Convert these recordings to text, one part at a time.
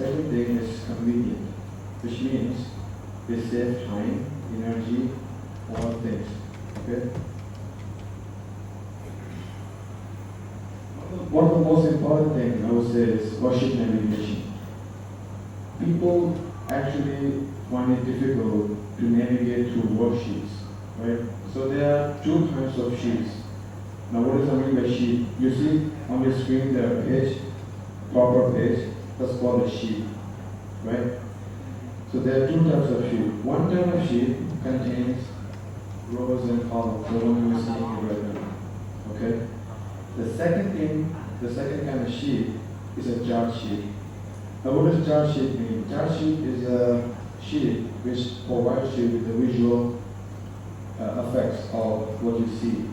second thing is convenient, which means they save time, energy, all things. Okay? One of the most important things I would say is worksheet navigation. People actually find it difficult to navigate through worksheets, right? So there are two kinds of sheets. Now what does I mean by sheet? You see on your screen there are page, proper page, that's called a sheet, right? So there are two types of sheet. One type of sheet contains rows and columns, the one you're seeing right now, okay? The second kind of sheet is a chart sheet. Now what does chart sheet mean? Chart sheet is a sheet which provides you with the visual effects of what you see,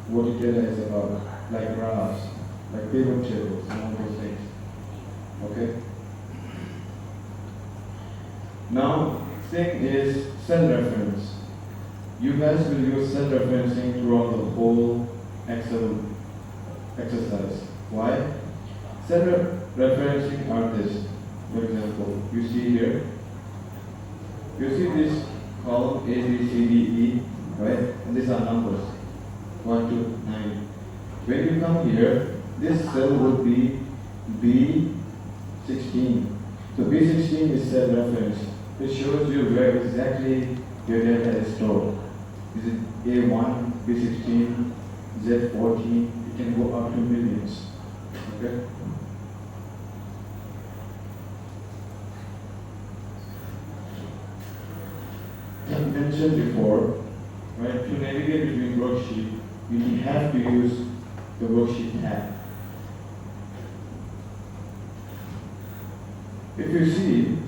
what your data is about, like graphs, like pivot tables, and all those things. Okay? Now, thing is cell reference. You guys will use cell referencing throughout the whole Excel exercise. Why? Cell referencing are this. For example, you see here, you see this column A, B, C, D, E, right? And these are numbers, 1, 2, 9. When you come here, this cell would be B16. So B16 is cell reference. It shows you where exactly your data is stored. Is it A1, B16, Z14? It can go up to millions. Okay? As I mentioned before, right, to navigate between worksheets, you have to use the worksheet tab. If you see,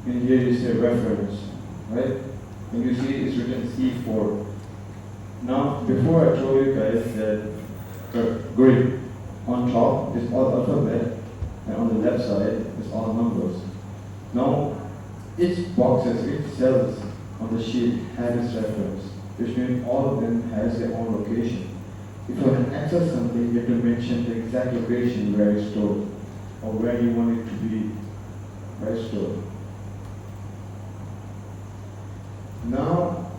in here is a reference, right? And you see it's written C4. Now, before I told you guys that the grid on top is all alphabet, and on the left side is all numbers. Now, each boxes, each cells on the sheet has its reference, which means all of them has their own location. If you want to access something, you have to mention the exact location where it's stored, or where you want it to be, where it's stored. Now,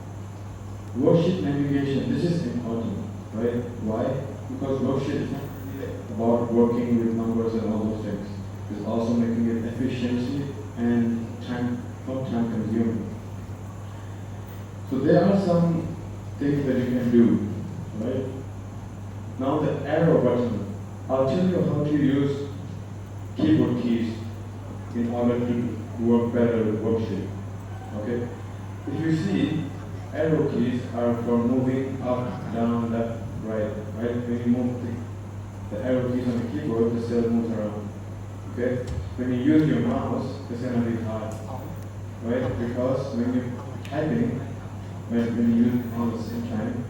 worksheet navigation, this is important, right? Why? Because worksheet is not really about working with numbers and all those things. It's also making it efficiency and not time consuming. So there are some things that you can do, right? Now the arrow button. I'll tell you how to use keyboard keys in order to work better with worksheet. Okay? If you see, arrow keys are for moving up, down, left, right. When you move the arrow keys on the keyboard, the cell moves around. Okay? When you use your mouse, it's going to be hard. Right? Because when you're typing, when you use it all at the same time,